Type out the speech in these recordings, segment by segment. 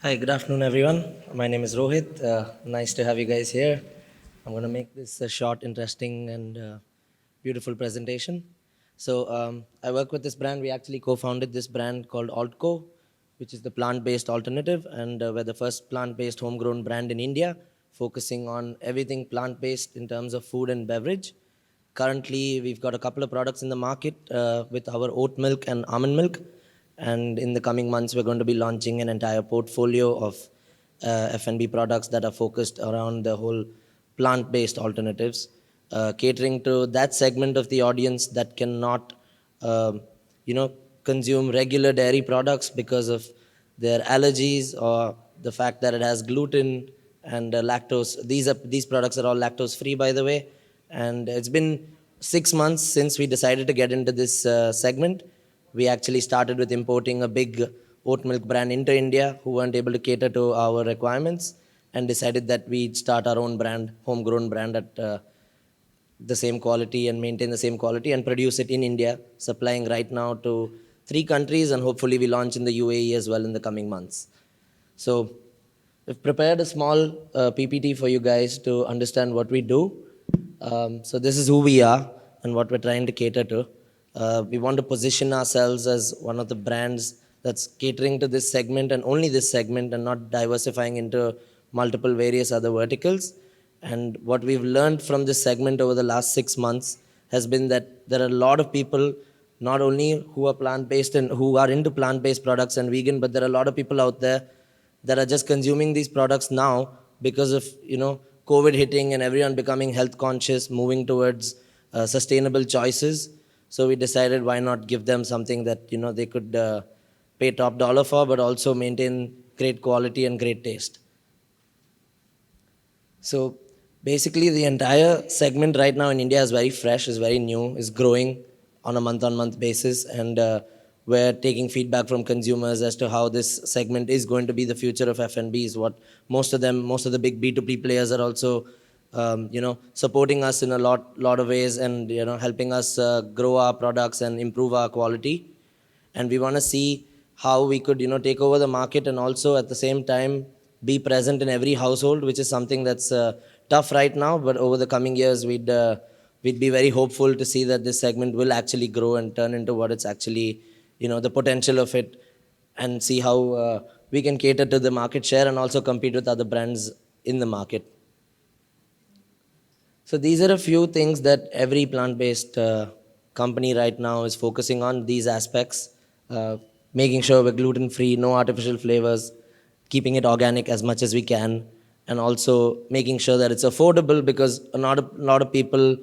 Hi, good afternoon, everyone. My name is Rohit. Nice to have you guys here. I'm going to make this a short, interesting, and beautiful presentation. I work with this brand. We actually co founded this brand called Altco, which is the plant based alternative. And we're the first plant based homegrown brand in India, focusing on everything plant based in terms of food and beverage. Currently, we've got a couple of products in the market with our oat milk and almond milk. And in the coming months, we're going to be launching an entire portfolio of F&B products that are focused around the whole plant-based alternatives, catering to that segment of the audience that cannot, um, you know, consume regular dairy products because of their allergies or the fact that it has gluten and lactose. These products are all lactose free, by the way. And it's been 6 months since we decided to get into this segment. We actually started with importing a big oat milk brand into India who weren't able to cater to our requirements, and decided that we'd start our own brand, homegrown brand at the same quality and maintain the same quality and produce it in India, supplying right now to 3 countries, and hopefully we launch in the UAE as well in the coming months. So we've prepared a small PPT for you guys to understand what we do. So this is who we are and what we're trying to cater to. We want to position ourselves as one of the brands that's catering to this segment and only this segment, and not diversifying into multiple various other verticals. And what we've learned from this segment over the last 6 months has been that there are a lot of people, not only who are plant based and who are into plant based products and vegan, but there are a lot of people out there that are just consuming these products now because of COVID hitting and everyone becoming health conscious, moving towards sustainable choices. So we decided, why not give them something that they could pay top dollar for, but also maintain great quality and great taste. So basically, the entire segment right now in India is very fresh, is very new, is growing on a month-on-month basis, and we're taking feedback from consumers as to how this segment is going to be the future of F&B. Is what most of the big B2B players are also, supporting us in a lot of ways, and helping us grow our products and improve our quality. And we want to see how we could take over the market, and also at the same time be present in every household, which is something that's tough right now, but over the coming years we'd be very hopeful to see that this segment will actually grow and turn into what it's actually, the potential of it, and see how we can cater to the market share and also compete with other brands in the market. So these are a few things that every plant-based company right now is focusing on. These aspects, uh, making sure we're gluten-free, no artificial flavors, keeping it organic as much as we can, and also making sure that it's affordable, because a lot of people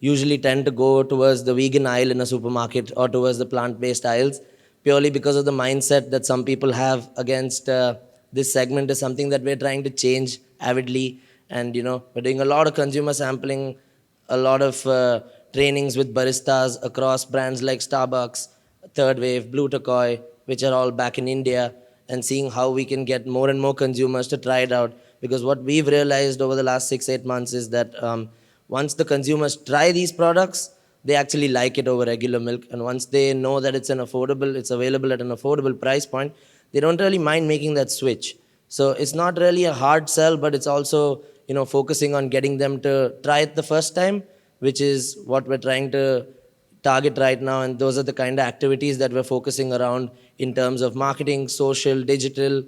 usually tend to go towards the vegan aisle in a supermarket or towards the plant-based aisles, purely because of the mindset that some people have against this segment. Is something that we're trying to change avidly. And we're doing a lot of consumer sampling, a lot of trainings with baristas across brands like Starbucks, Third Wave, Blue Turquoise, which are all back in India, and seeing how we can get more and more consumers to try it out. Because what we've realized over the last 6 8 months is that once the consumers try these products, they actually like it over regular milk. And once they know that it's available at an affordable price point, they don't really mind making that switch. So it's not really a hard sell, but it's also focusing on getting them to try it the first time, which is what we're trying to target right now. And those are the kind of activities that we're focusing around in terms of marketing, social, digital.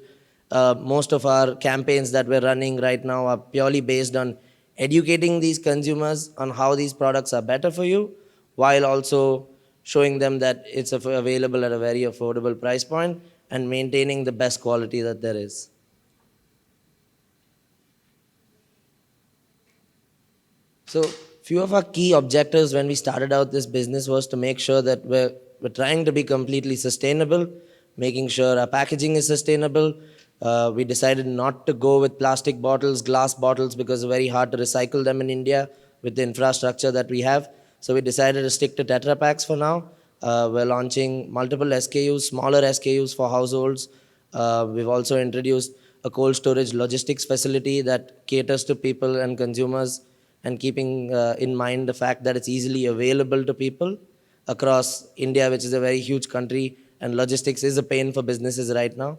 Most of our campaigns that we're running right now are purely based on educating these consumers on how these products are better for you, while also showing them that it's available at a very affordable price point and maintaining the best quality that there is. So, few of our key objectives when we started out this business was to make sure that we're trying to be completely sustainable, making sure our packaging is sustainable. We decided not to go with plastic bottles, glass bottles, because it's very hard to recycle them in India with the infrastructure that we have. So we decided to stick to Tetra Packs for now. We're launching multiple SKUs, smaller SKUs for households. We've also introduced a cold storage logistics facility that caters to people and consumers, and keeping in mind the fact that it's easily available to people across India, which is a very huge country, and logistics is a pain for businesses right now.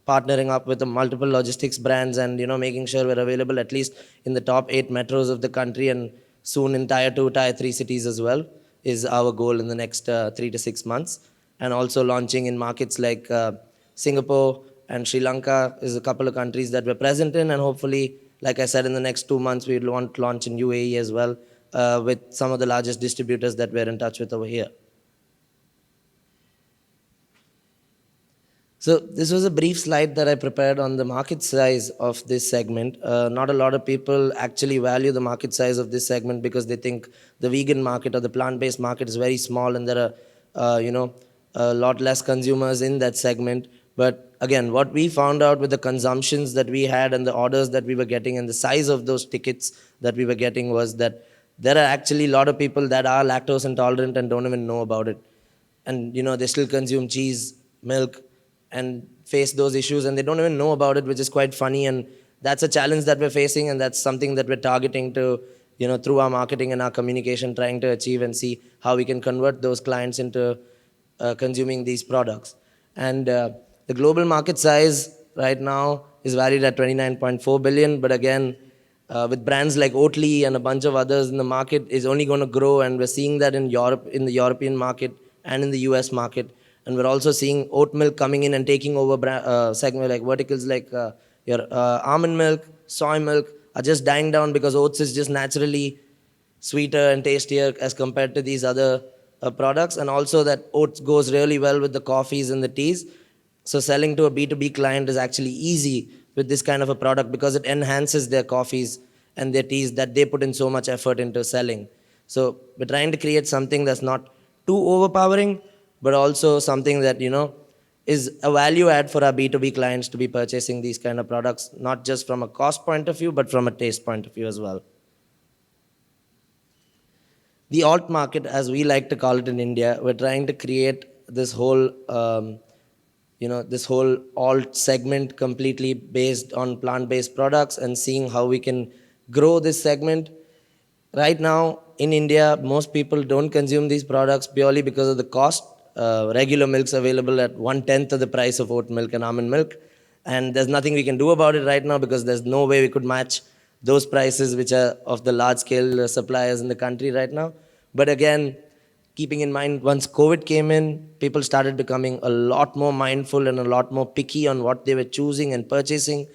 partnering up with the multiple logistics brands and making sure we're available at least in the top 8 metros of the country, and soon in tier 2, tier 3 cities as well, is our goal in the next 3 to 6 months. And also launching in markets like Singapore and Sri Lanka is a couple of countries that we're present in, and hopefully, like I said, in the next 2 months we want to launch in UAE as well, with some of the largest distributors that we're in touch with over here. So this was a brief slide that I prepared on the market size of this segment. Not a lot of people actually value the market size of this segment because they think the vegan market or the plant-based market is very small, and there are, a lot less consumers in that segment. But again, what we found out with the consumptions that we had and the orders that we were getting and the size of those tickets that we were getting was that there are actually a lot of people that are lactose intolerant and don't even know about it, and they still consume cheese, milk, and face those issues, and they don't even know about it, which is quite funny. And that's a challenge that we're facing, and that's something that we're targeting to, through our marketing and our communication, trying to achieve and see how we can convert those clients into consuming these products. And the global market size right now is valued at 29.4 billion, but again, with brands like Oatly and a bunch of others in the market, is only going to grow. And we're seeing that in Europe, in the European market, and in the US market. And we're also seeing oat milk coming in and taking over segment like verticals like your almond milk, soy milk are just dying down because oats is just naturally sweeter and tastier as compared to these other products. And also that oats goes really well with the coffees and the teas. So selling to a B2B client is actually easy with this kind of a product because it enhances their coffees and their teas that they put in so much effort into selling. So we're trying to create something that's not too overpowering, but also something that, is a value add for our B2B clients to be purchasing these kind of products, not just from a cost point of view, but from a taste point of view as well. The alt market, as we like to call it in India, we're trying to create this whole, this whole alt segment completely based on plant-based products and seeing how we can grow this segment. Right now in India, most people don't consume these products purely because of the cost. Regular milk's available at 1/10 of the price of oat milk and almond milk, and there's nothing we can do about it right now because there's no way we could match those prices, which are of the large scale suppliers in the country right now. But again, keeping in mind, once COVID came in, people started becoming a lot more mindful and a lot more picky on what they were choosing and purchasing.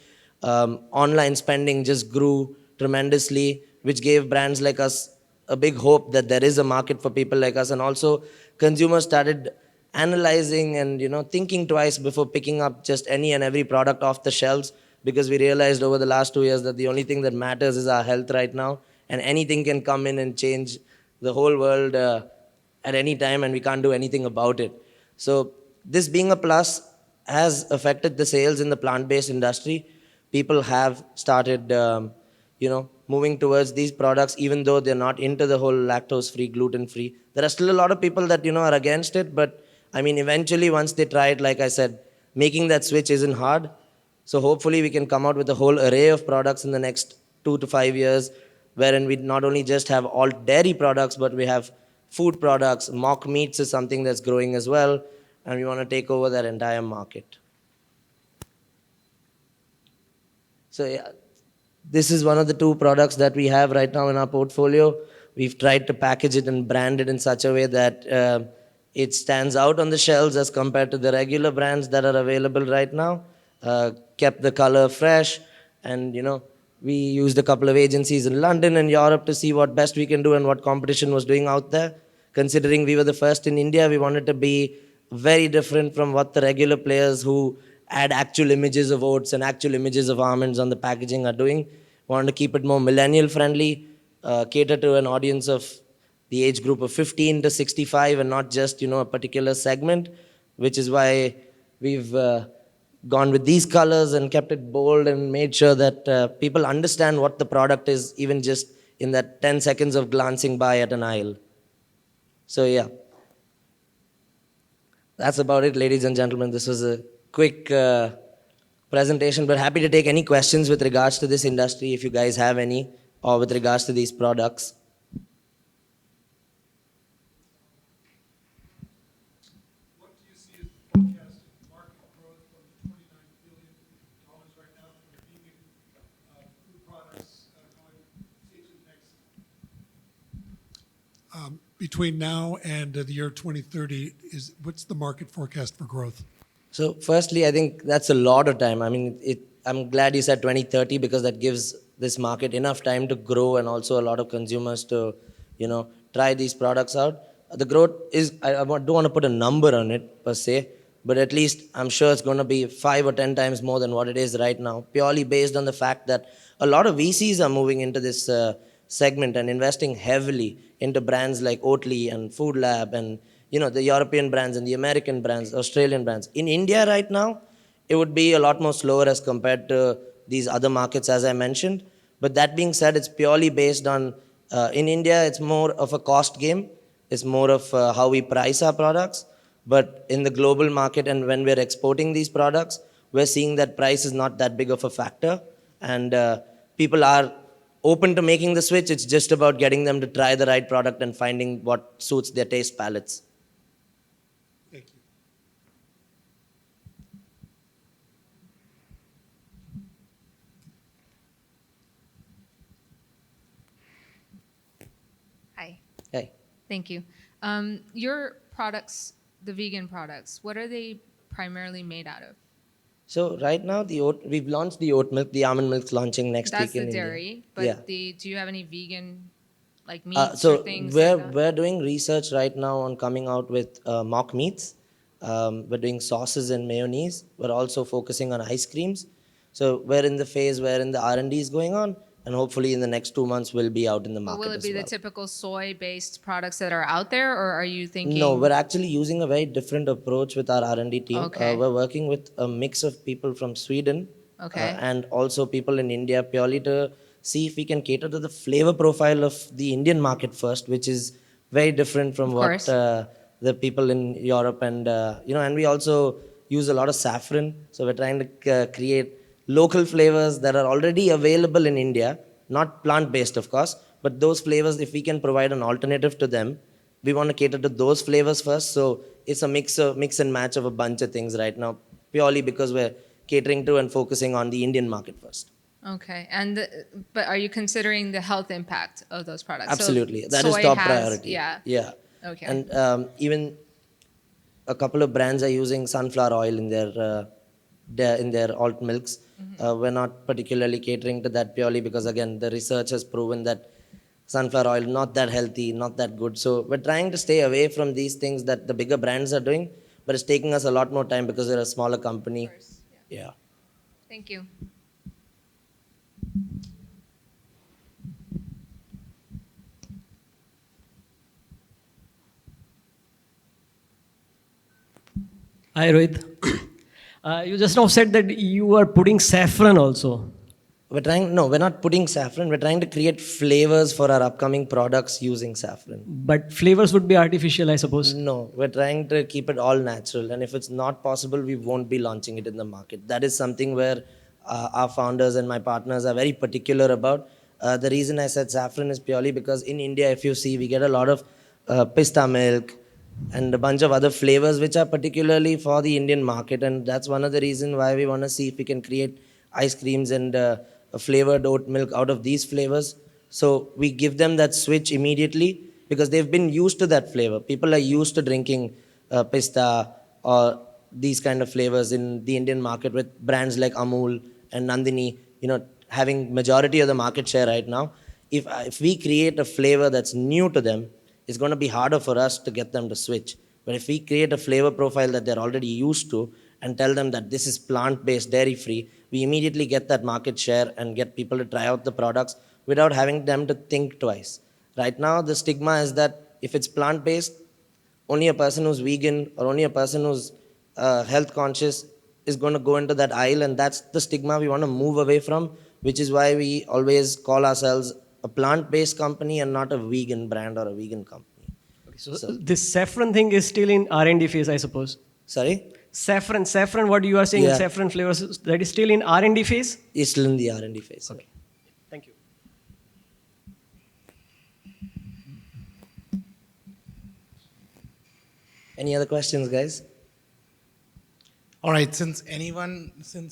Online spending just grew tremendously, which gave brands like us a big hope that there is a market for people like us. And also consumers started analyzing and thinking twice before picking up just any and every product off the shelves, because we realized over the last 2 years that the only thing that matters is our health right now, and anything can come in and change the whole world at any time, and we can't do anything about it. So this being a plus has affected the sales in the plant-based industry. People have started moving towards these products, even though they're not into the whole lactose-free, gluten-free. There are still a lot of people that are against it, but I mean, eventually once they try it, like I said, making that switch isn't hard. So hopefully we can come out with a whole array of products in the next 2 to 5 years, wherein we not only just have all dairy products, but we have food products. Mock meats is something that's growing as well, and we want to take over that entire market. So yeah, this is one of the two products that we have right now in our portfolio. We've tried to package it and brand it in such a way that it stands out on the shelves as compared to the regular brands that are available right now. Kept the color fresh, and we used a couple of agencies in London and Europe to see what best we can do and what competition was doing out there. Considering we were the first in India, we wanted to be very different from what the regular players who add actual images of oats and actual images of almonds on the packaging are doing. Wanted to keep it more millennial friendly, cater to an audience of the age group of 15 to 65 and not just a particular segment, which is why we've gone with these colors and kept it bold and made sure that people understand what the product is, even just in that 10 seconds of glancing by at an aisle. So yeah, that's about it, ladies and gentlemen. This was a quick presentation, but happy to take any questions with regards to this industry if you guys have any, or with regards to these products. What do you see as the forecasted market growth from the 29 billion between now and the year 2030, what's the market forecast for growth? So, firstly, I think that's a lot of time. I mean, I'm glad you said 2030 because that gives this market enough time to grow and also a lot of consumers to, try these products out. The growth is, don't want to put a number on it per se, but at least I'm sure it's going to be 5 or 10 times more than what it is right now, purely based on the fact that a lot of VCs are moving into this segment and investing heavily into brands like Oatly and Food Lab and the European brands and the American brands, Australian brands. In India right now, it would be a lot more slower as compared to these other markets, as I mentioned. But that being said, it's purely based on in India, it's more of a cost game. It's more of how we price our products. But in the global market and when we're exporting these products, we're seeing that price is not that big of a factor. And people are open to making the switch. It's just about getting them to try the right product and finding what suits their taste palates. Thank you. Hi, Hey. thank you. Your products, the vegan products, what are they primarily made out of? So right now, we've launched the oat milk. The almond milk's launching next That's week in the India. dairy, but Yeah. do you have any vegan like meats or So things we're like that? we're doing research right now on coming out with mock meats. We're doing sauces and mayonnaise. We're also focusing on ice creams. So we're in the phase wherein the R&D is going on, and hopefully in the next 2 months we'll be out in the But will market it as be the well. typical soy-based products that are out there, or are you No, thinking? we're actually using a very different approach with our R&D team. Okay. We're working with a mix of people from Sweden Okay. and also people in India purely to see if we can cater to the flavor profile of the Indian market first, which is very different from Of what course. the people in Europe and and we also use a lot of saffron. So we're trying to create local flavors that are already available in India, not plant-based, of course, but those flavors, if we can provide an alternative to them, we want to cater to those flavors first. So it's a mix and match of a bunch of things right now, purely because we're catering to and focusing on the Indian market first. Okay, but are you considering the health impact of those products? So Absolutely, that is soy top has, priority. yeah. Yeah, Okay. and even a couple of brands are using sunflower oil in their alt milks. We're not particularly catering to that purely because again the research has proven that sunflower oil not that healthy, not that good. So we're trying to stay away from these things that the bigger brands are doing, but it's taking us a lot more time because we're a smaller company. Of course, yeah. Yeah. Thank you. Hi, Rohit. You just now said that you are putting saffron also. We're not putting saffron. We're trying to create flavors for our upcoming products using saffron. But flavors would be artificial, I suppose. No, we're trying to keep it all natural. And if it's not possible, we won't be launching it in the market. That is something where our founders and my partners are very particular about. The reason I said saffron is purely because in India, if you see, we get a lot of pista milk and a bunch of other flavors which are particularly for the Indian market. And that's one of the reasons why we want to see if we can create ice creams and a flavored oat milk out of these flavors. So we give them that switch immediately because they've been used to that flavor. People are used to drinking pista or these kind of flavors in the Indian market with brands like Amul and Nandini, having majority of the market share right now. If we create a flavor that's new to them, it's going to be harder for us to get them to switch. But if we create a flavor profile that they're already used to and tell them that this is plant-based, dairy-free, we immediately get that market share and get people to try out the products without having them to think twice. Right now, the stigma is that if it's plant-based, only a person who's vegan or only a person who's health conscious is going to go into that aisle, and that's the stigma we want to move away from, which is why we always call ourselves a plant-based company and not a vegan brand or a vegan company. Okay, so So, this saffron thing is still in R&D phase, I suppose. sorry? Saffron, what you are saying in Yeah. saffron flavors, that is still in R&D phase? It's still in the R&D phase. Okay. Thank you. Any other questions, guys? All right, since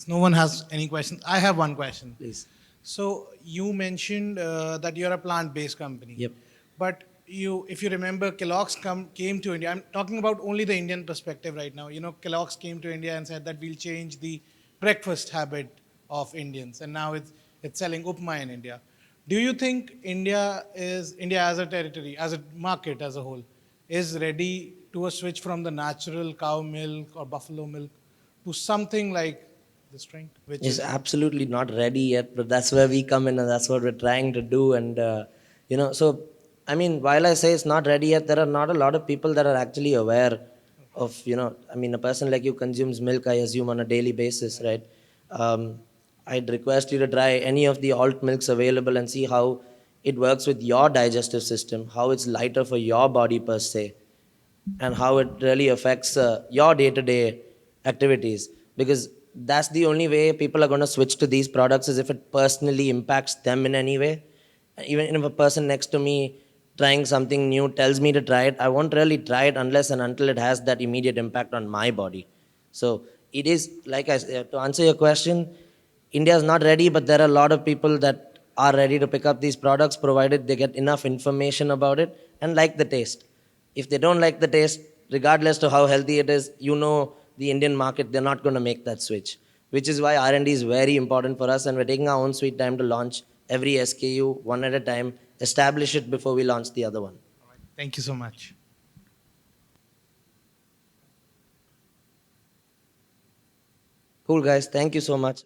no one has any questions, I have one question. Please. So you mentioned that you're a plant-based company. Yep. But if you remember, Kellogg's came to India. I'm talking about only the Indian perspective right now. You know, Kellogg's came to India and said that we'll change the breakfast habit of Indians, and now it's selling upma in India. Do you think India as a territory, as a market as a whole, is ready to a switch from the natural cow milk or buffalo milk to something like this drink, which Is is absolutely not ready yet, but that's where we come in, and that's what we're trying to do. And so I mean, while I say it's not ready yet, there are not a lot of people that are actually aware of, I mean, a person like you consumes milk, I assume, on a daily basis, right? Um, I'd request you to try any of the alt milks available and see how it works with your digestive system, how it's lighter for your body per se, and how it really affects your day-to-day activities, because that's the only way people are going to switch to these products, is if it personally impacts them in any way. Even if a person next to me trying something new tells me to try it, I won't really try it unless and until it has that immediate impact on my body. So it is, like I said, to answer your question, India is not ready, but there are a lot of people that are ready to pick up these products provided they get enough information about it and like the taste. If they don't like the taste, regardless to how healthy it is, the Indian market, they're not going to make that switch, which is why R&D is very important for us, and we're taking our own sweet time to launch every SKU one at a time, establish it before we launch the other one. thank you so much. Cool, guys. Thank you so much.